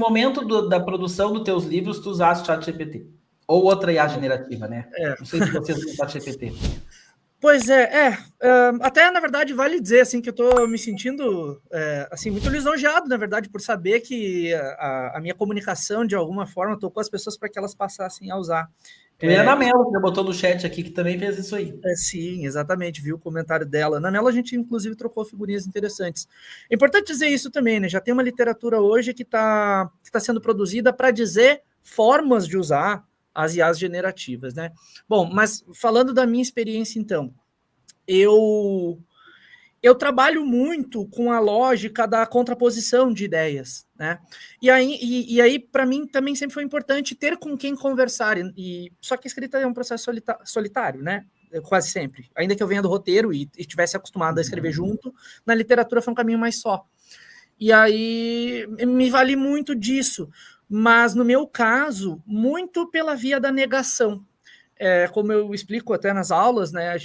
momento da produção dos teus livros tu usaste o ChatGPT? Ou outra IA generativa, né? Não sei se vocês usam o ChatGPT. Pois até na verdade vale dizer assim que eu estou me sentindo assim muito lisonjeado, na verdade, por saber que a minha comunicação de alguma forma tocou as pessoas para que elas passassem a usar. Tu e a Ana Mello, que botou no chat aqui, que também fez isso aí. Sim, exatamente, viu o comentário dela. Na Mello a gente inclusive trocou figurinhas interessantes. É importante dizer isso também, né? Já tem uma literatura hoje que tá sendo produzida para dizer formas de usar as IAs generativas, né? Bom, mas falando da minha experiência, então, eu trabalho muito com a lógica da contraposição de ideias, né? E aí para mim, também sempre foi importante ter com quem conversar. Só que a escrita é um processo solitário, né? Quase sempre. Ainda que eu venha do roteiro e tivesse acostumado a escrever junto, na literatura foi um caminho mais só. E aí me vali muito disso. Mas, no meu caso, muito pela via da negação. Como eu explico até nas aulas, né,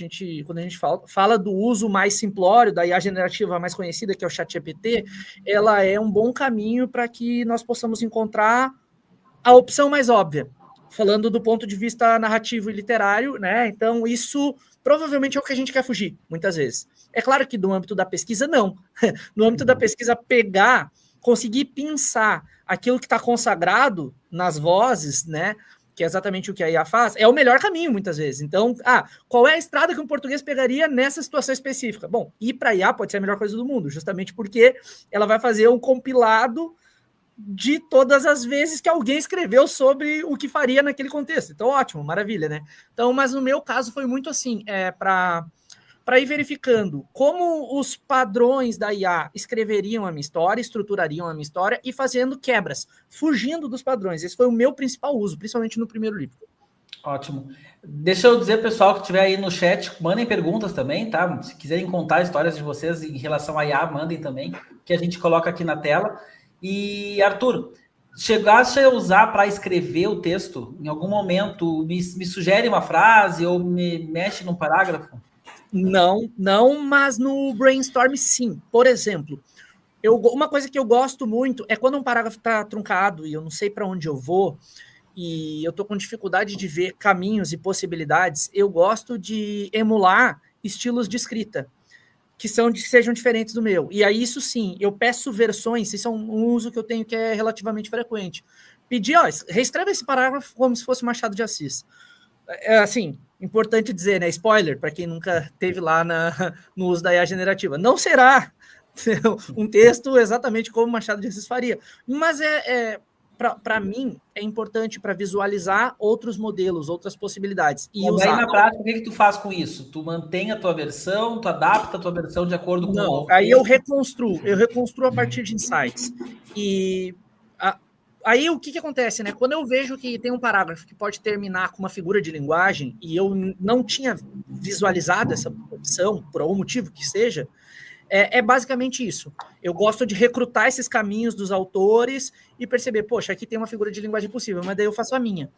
quando a gente fala do uso mais simplório da IA generativa mais conhecida, que é o ChatGPT, ela é um bom caminho para que nós possamos encontrar a opção mais óbvia, falando do ponto de vista narrativo e literário, né? Então, isso provavelmente é o que a gente quer fugir, muitas vezes. É claro que no âmbito da pesquisa, não. No âmbito da pesquisa, conseguir pensar aquilo que está consagrado nas vozes, né? Que é exatamente o que a IA faz, é o melhor caminho, muitas vezes. Então, qual é a estrada que um português pegaria nessa situação específica? Bom, ir para a IA pode ser a melhor coisa do mundo, justamente porque ela vai fazer um compilado de todas as vezes que alguém escreveu sobre o que faria naquele contexto. Então, ótimo, maravilha, né? Então, mas no meu caso foi muito assim, para ir verificando como os padrões da IA escreveriam a minha história, estruturariam a minha história e fazendo quebras, fugindo dos padrões. Esse foi o meu principal uso, principalmente no primeiro livro. Ótimo. Deixa eu dizer, pessoal, que estiver aí no chat, mandem perguntas também, tá? Se quiserem contar histórias de vocês em relação à IA, mandem também, que a gente coloca aqui na tela. E, Arthur, chegaste a usar para escrever o texto? Em algum momento, me sugere uma frase ou me mexe num parágrafo? Não, mas no brainstorm, sim. Por exemplo, uma coisa que eu gosto muito é quando um parágrafo está truncado e eu não sei para onde eu vou, e eu estou com dificuldade de ver caminhos e possibilidades, eu gosto de emular estilos de escrita que sejam diferentes do meu. E aí, isso sim, eu peço versões, isso é um uso que eu tenho que é relativamente frequente. Pedir, reescreve esse parágrafo como se fosse Machado de Assis. Assim, importante dizer, né? Spoiler, para quem nunca teve lá no uso da IA generativa. Não será um texto exatamente como Machado de Assis faria, mas para mim, é importante para visualizar outros modelos, outras possibilidades. E aí, na prática, o que tu faz com isso? Tu mantém a tua versão, tu adapta a tua versão de acordo com o novo? Aí eu reconstruo a partir de insights. E aí o que acontece, né? Quando eu vejo que tem um parágrafo que pode terminar com uma figura de linguagem e eu não tinha visualizado essa opção, por algum motivo que seja, é basicamente isso. Eu gosto de recrutar esses caminhos dos autores e perceber, poxa, aqui tem uma figura de linguagem possível, mas daí eu faço a minha.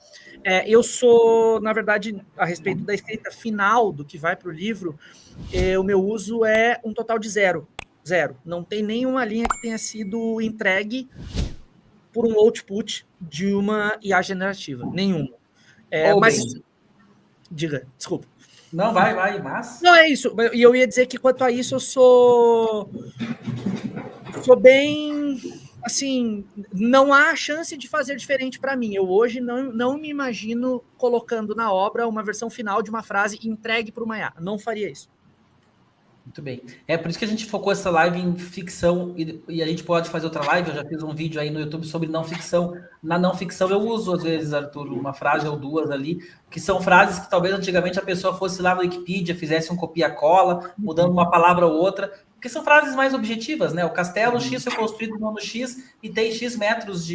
Eu sou, na verdade, a respeito da escrita final do que vai para o livro, o meu uso é um total de zero. Não tem nenhuma linha que tenha sido entregue por um output de uma IA generativa. Nenhuma. Mas, diga, desculpa. Não, vai, mas... Não, é isso. E eu ia dizer que, quanto a isso, eu sou bem... Assim, não há chance de fazer diferente para mim. Eu hoje não me imagino colocando na obra uma versão final de uma frase entregue para uma IA. Não faria isso. Muito bem. É por isso que a gente focou essa live em ficção e a gente pode fazer outra live. Eu já fiz um vídeo aí no YouTube sobre não ficção. Na não ficção eu uso, às vezes, Arthur, uma frase ou duas ali, que são frases que talvez antigamente a pessoa fosse lá no Wikipedia, fizesse um copia-cola, mudando uma palavra ou outra, porque são frases mais objetivas, né? O castelo X foi construído no ano X e tem X metros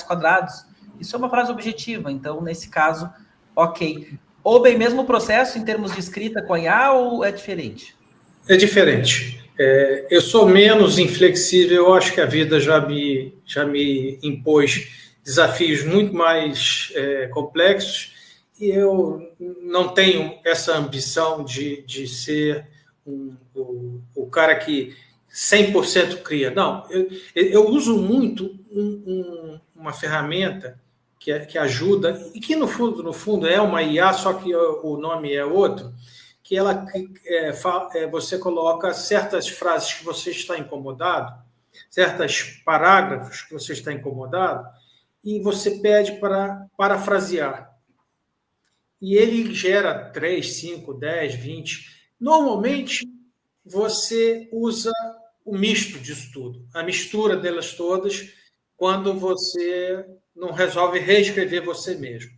quadrados. Isso é uma frase objetiva, então, nesse caso, ok. Ou bem, mesmo o processo em termos de escrita com a IA ou é diferente? É diferente. Eu sou menos inflexível, eu acho que a vida já me impôs desafios muito mais complexos e eu não tenho essa ambição de ser o cara que 100% cria. Não, eu uso muito uma ferramenta que ajuda, e que no fundo é uma IA, só que o nome é outro, que ela você coloca certas frases que você está incomodado, certos parágrafos que você está incomodado, e você pede para parafrasear. E ele gera 3, 5, 10, 20. Normalmente, você usa o misto disso tudo, a mistura delas todas, quando você não resolve reescrever você mesmo.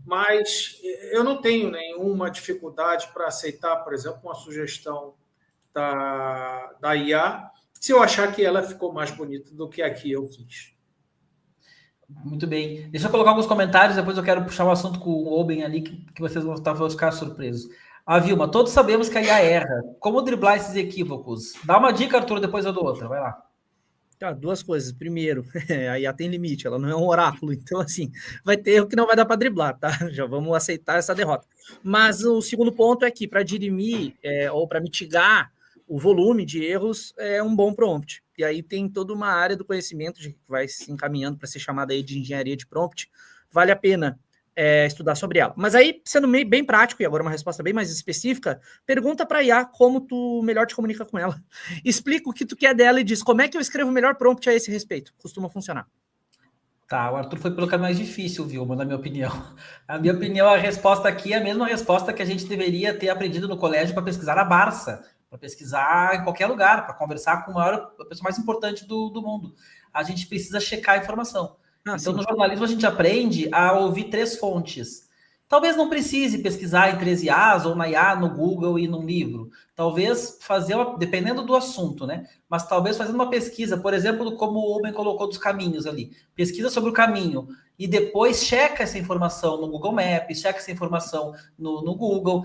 Mas eu não tenho nenhuma dificuldade para aceitar, por exemplo, uma sugestão da IA, se eu achar que ela ficou mais bonita do que a que eu fiz. Muito bem. Deixa eu colocar alguns comentários, depois eu quero puxar um assunto com o Oben ali, que vocês vão ficar surpresos. A Vilma, todos sabemos que a IA erra. Como driblar esses equívocos? Dá uma dica, Arthur, depois eu dou outra. Vai lá. Tá, duas coisas. Primeiro, a IA tem limite, ela não é um oráculo, então, assim, vai ter o que não vai dar para driblar, tá? Já vamos aceitar essa derrota. Mas o segundo ponto é que, para dirimir ou para mitigar o volume de erros, é um bom prompt. E aí tem toda uma área do conhecimento que vai se encaminhando para ser chamada aí de engenharia de prompt. Vale a pena estudar sobre ela. Mas aí, sendo bem prático, e agora uma resposta bem mais específica, pergunta para a IA como tu melhor te comunica com ela. Explica o que tu quer dela e diz como é que eu escrevo o melhor prompt a esse respeito. Costuma funcionar. Tá, o Arthur foi pelo caminho mais difícil, Vilma, na minha opinião. Na minha opinião, a resposta aqui é a mesma resposta que a gente deveria ter aprendido no colégio para pesquisar na Barça, para pesquisar em qualquer lugar, para conversar com a pessoa mais importante do mundo. A gente precisa checar a informação. Então, sim, no jornalismo, a gente aprende a ouvir 3 fontes. Talvez não precise pesquisar em 13 IAs ou na IA, no Google e num livro. Talvez dependendo do assunto, né? Mas talvez fazendo uma pesquisa, por exemplo, como o Oben colocou dos caminhos ali. Pesquisa sobre o caminho e depois checa essa informação no Google Maps, checa essa informação no Google.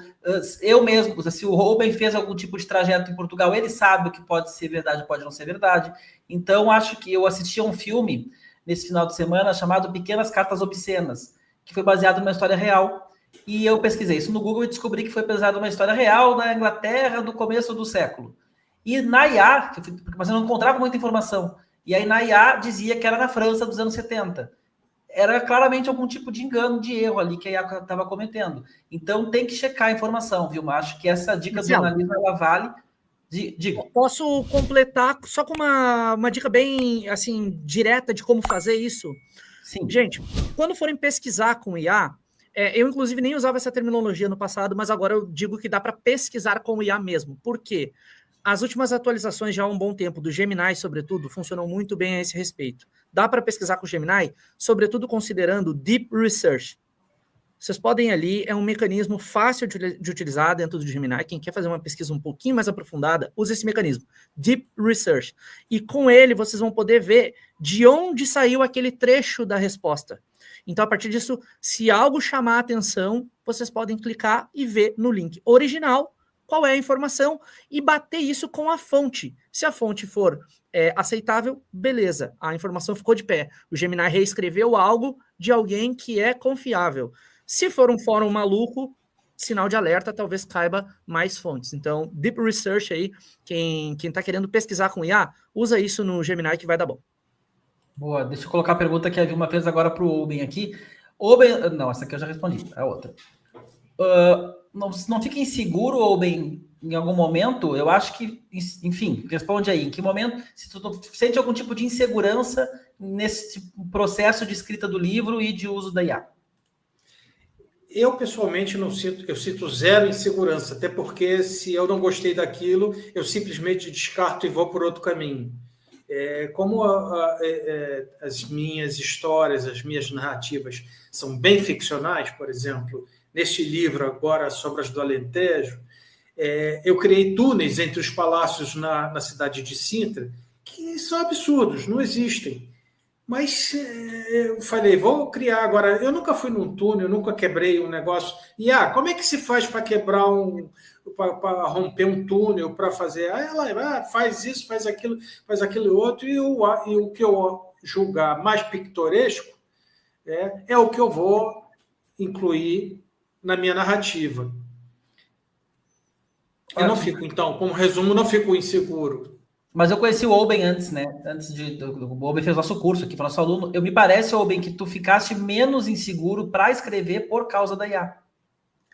Eu mesmo, se o Oben fez algum tipo de trajeto em Portugal, ele sabe o que pode ser verdade, pode não ser verdade. Então, acho que eu assisti a um filme nesse final de semana chamado Pequenas Cartas Obscenas, que foi baseado numa história real. E eu pesquisei isso no Google e descobri que foi baseado numa história real na Inglaterra do começo do século. E na IA, mas eu não encontrava muita informação, e aí na IA dizia que era na França dos anos 70. Era claramente algum tipo de engano, de erro ali que a IA estava cometendo. Então tem que checar a informação, viu? Mas acho que essa dica do jornalismo, ela vale. Diga. Posso completar só com uma dica bem assim direta de como fazer isso? Sim. Gente, quando forem pesquisar com IA, eu inclusive nem usava essa terminologia no passado, mas agora eu digo que dá para pesquisar com IA mesmo. Por quê? As últimas atualizações já há um bom tempo, do Gemini, sobretudo, funcionam muito bem a esse respeito. Dá para pesquisar com o Gemini, sobretudo considerando Deep Research. Vocês podem ali, é um mecanismo fácil de utilizar dentro do Gemini. Quem quer fazer uma pesquisa um pouquinho mais aprofundada, use esse mecanismo, Deep Research. E com ele, vocês vão poder ver de onde saiu aquele trecho da resposta. Então, a partir disso, se algo chamar a atenção, vocês podem clicar e ver no link original qual é a informação e bater isso com a fonte. Se a fonte for aceitável, beleza, a informação ficou de pé. O Gemini reescreveu algo de alguém que é confiável. Se for um fórum maluco, sinal de alerta, talvez caiba mais fontes. Então, Deep Research aí, quem está querendo pesquisar com IA, usa isso no Gemini que vai dar bom. Boa, deixa eu colocar a pergunta que a Vilma fez agora para o Oben aqui. Oben, não, essa aqui eu já respondi, a outra. Não fica inseguro, Oben, em algum momento? Eu acho que, enfim, responde aí. Em que momento, se tu sente algum tipo de insegurança nesse processo de escrita do livro e de uso da IA? Eu, pessoalmente, não sinto, eu sinto zero insegurança, até porque se eu não gostei daquilo, eu simplesmente descarto e vou por outro caminho. Como as minhas histórias, as minhas narrativas são bem ficcionais, por exemplo, neste livro agora, Sobras do Alentejo, eu criei túneis entre os palácios na cidade de Sintra, que são absurdos, não existem. Mas eu falei, vou criar agora. Eu nunca fui num túnel, eu nunca quebrei um negócio. E como é que se faz para quebrar para romper um túnel, para fazer? Ela faz isso, faz aquilo outro, e o que eu julgar mais pitoresco é o que eu vou incluir na minha narrativa. Eu não fico, então, como resumo, não fico inseguro. Mas eu conheci o Oben antes, né? O Oben fez nosso curso aqui, foi nosso aluno. Me parece, Oben, que tu ficaste menos inseguro para escrever por causa da IA.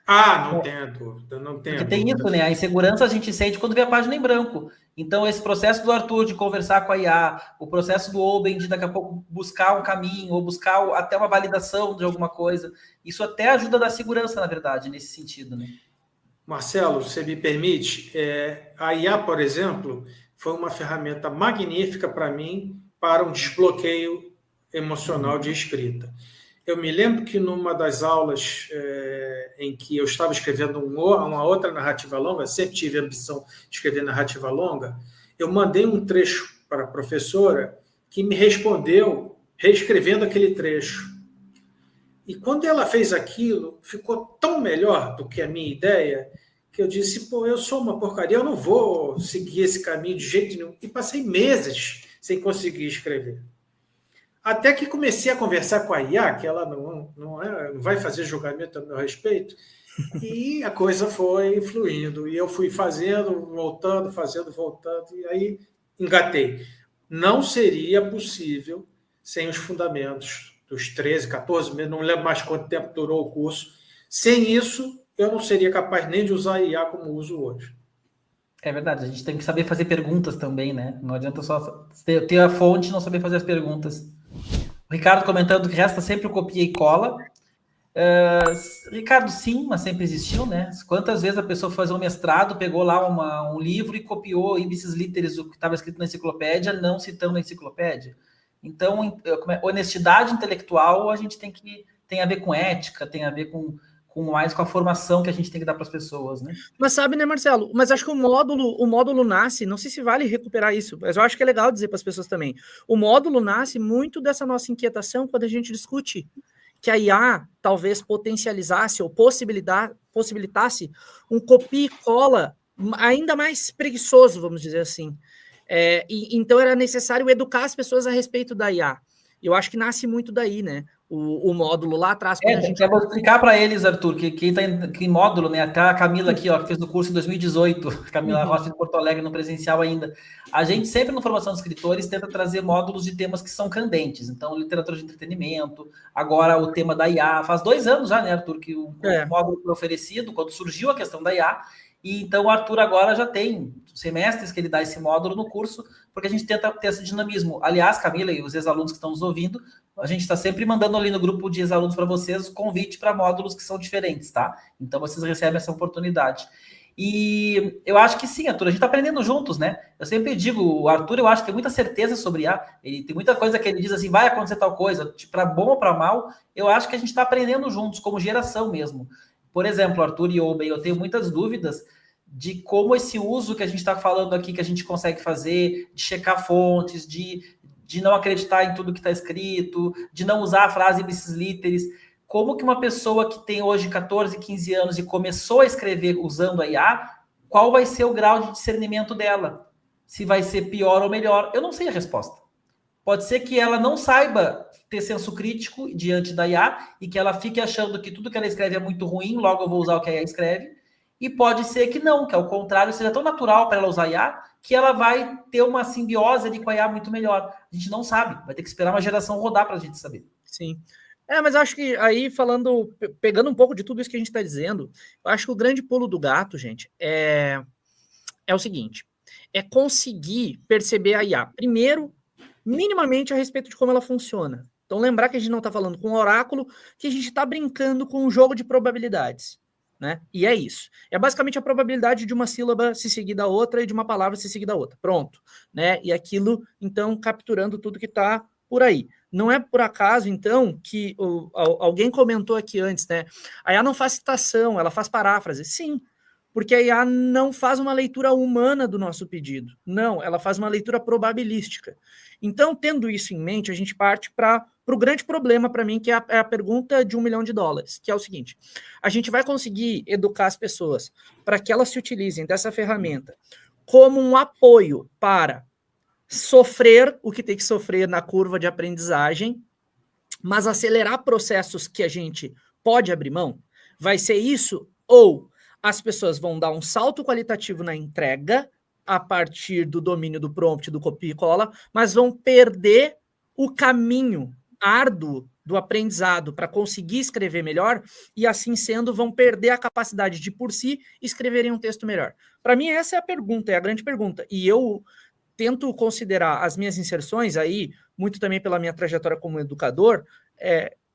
Não tenha dúvida, não tenha Porque dúvida. tem isso, né? A insegurança a gente sente quando vê a página em branco. Então, esse processo do Arthur de conversar com a IA, o processo do Oben de daqui a pouco buscar um caminho, ou buscar até uma validação de alguma coisa, isso até ajuda a dar segurança, na verdade, nesse sentido, né? Marcelo, você me permite? A IA, por exemplo, foi uma ferramenta magnífica para mim para um desbloqueio emocional de escrita. Eu me lembro que numa das aulas em que eu estava escrevendo uma outra narrativa longa, sempre tive a ambição de escrever narrativa longa, eu mandei um trecho para a professora que me respondeu reescrevendo aquele trecho. E quando ela fez aquilo, ficou tão melhor do que a minha ideia, que eu disse, eu sou uma porcaria, eu não vou seguir esse caminho de jeito nenhum. E passei meses sem conseguir escrever. Até que comecei a conversar com a IA, que ela não vai fazer julgamento a meu respeito, e a coisa foi fluindo. E eu fui fazendo, voltando, e aí engatei. Não seria possível sem os fundamentos dos 13, 14 meses, não lembro mais quanto tempo durou o curso. Sem isso, eu não seria capaz nem de usar a IA como uso hoje. É verdade, a gente tem que saber fazer perguntas também, né? Não adianta só ter a fonte e não saber fazer as perguntas. O Ricardo comentando que resta sempre o copia e cola. Ricardo, sim, mas sempre existiu, né? Quantas vezes a pessoa foi fazer um mestrado, pegou lá um livro e copiou ipsis literis o que estava escrito na enciclopédia, não citando a enciclopédia. Então, honestidade intelectual a gente tem a ver com ética, tem a ver com mais com a formação que a gente tem que dar para as pessoas, né? Mas sabe, né, Marcelo? Mas acho que o módulo nasce, não sei se vale recuperar isso, mas eu acho que é legal dizer para as pessoas também. O módulo nasce muito dessa nossa inquietação quando a gente discute que a IA talvez potencializasse ou possibilitasse um copia e cola ainda mais preguiçoso, vamos dizer assim. Então era necessário educar as pessoas a respeito da IA. Eu acho que nasce muito daí, né? O módulo lá atrás. Eu vou explicar para eles, Arthur, que quem está em módulo, né? Até a Camila aqui, ó, que fez o curso em 2018, Camila Rossi de Porto Alegre, no presencial ainda. A gente sempre, no Formação de Escritores, tenta trazer módulos de temas que são candentes. Então, literatura de entretenimento, agora o tema da IA. Faz 2 anos já, né, Arthur, que o módulo foi oferecido, quando surgiu a questão da IA. E então o Arthur agora já tem semestres que ele dá esse módulo no curso, porque a gente tenta ter esse dinamismo. Aliás, Camila e os ex-alunos que estão nos ouvindo, a gente está sempre mandando ali no grupo de ex-alunos para vocês o convite para módulos que são diferentes, tá? Então vocês recebem essa oportunidade. E eu acho que sim, Arthur, a gente está aprendendo juntos, né? Eu sempre digo, o Arthur, eu acho que tem muita certeza sobre IA, ele tem muita coisa que ele diz assim, vai acontecer tal coisa, para bom ou para mal, eu acho que a gente está aprendendo juntos, como geração mesmo. Por exemplo, Arthur e Oben, eu tenho muitas dúvidas de como esse uso que a gente está falando aqui, que a gente consegue fazer, de checar fontes, de não acreditar em tudo que está escrito, de não usar a frase ipsis literis. Como que uma pessoa que tem hoje 14, 15 anos e começou a escrever usando a IA, qual vai ser o grau de discernimento dela? Se vai ser pior ou melhor? Eu não sei a resposta. Pode ser que ela não saiba ter senso crítico diante da IA e que ela fique achando que tudo que ela escreve é muito ruim, logo eu vou usar o que a IA escreve. E pode ser que não, que ao contrário, seja tão natural para ela usar a IA, que ela vai ter uma simbiose ali com a IA muito melhor. A gente não sabe, vai ter que esperar uma geração rodar para a gente saber. Sim. Mas acho que aí, pegando um pouco de tudo isso que a gente está dizendo, eu acho que o grande pulo do gato, gente, é o seguinte, é conseguir perceber a IA, primeiro, minimamente a respeito de como ela funciona. Então, lembrar que a gente não está falando com um oráculo, que a gente está brincando com um jogo de probabilidades. Né? E é isso. É basicamente a probabilidade de uma sílaba se seguir da outra e de uma palavra se seguir da outra. Pronto. Né? E aquilo, então, capturando tudo que está por aí. Não é por acaso, então, que alguém comentou aqui antes, né? A IA não faz citação, ela faz paráfrase. Sim, porque a IA não faz uma leitura humana do nosso pedido. Não, ela faz uma leitura probabilística. Então, tendo isso em mente, a gente parte para o grande problema para mim, que é a pergunta de $1 milhão, que é o seguinte: a gente vai conseguir educar as pessoas para que elas se utilizem dessa ferramenta como um apoio para sofrer o que tem que sofrer na curva de aprendizagem, mas acelerar processos que a gente pode abrir mão? Vai ser isso? Ou as pessoas vão dar um salto qualitativo na entrega a partir do domínio do prompt, do copia e cola, mas vão perder o caminho árduo do aprendizado para conseguir escrever melhor, e assim sendo, vão perder a capacidade de, por si, escreverem um texto melhor. Para mim, essa é a pergunta, é a grande pergunta. E eu tento considerar as minhas inserções aí, muito também pela minha trajetória como educador,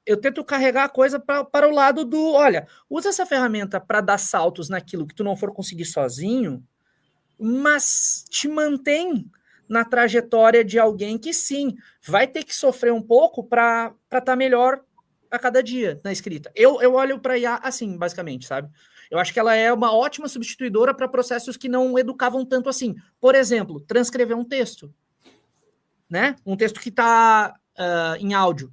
eu tento carregar a coisa para o lado do, olha, usa essa ferramenta para dar saltos naquilo que tu não for conseguir sozinho, mas te mantém na trajetória de alguém que, sim, vai ter que sofrer um pouco para estar melhor a cada dia na escrita. Eu olho para a IA assim, basicamente, sabe? Eu acho que ela é uma ótima substituidora para processos que não educavam tanto assim. Por exemplo, transcrever um texto, né? Um texto que está em áudio.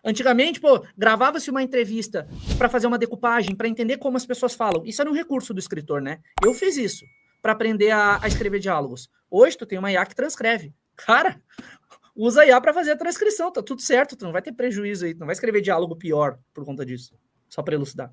Antigamente, gravava-se uma entrevista para fazer uma decupagem, para entender como as pessoas falam. Isso era um recurso do escritor, né? Eu fiz isso para aprender a escrever diálogos. Hoje, tu tem uma IA que transcreve. Cara, usa a IA para fazer a transcrição, tá tudo certo, tu não vai ter prejuízo aí, tu não vai escrever diálogo pior por conta disso. Só para elucidar.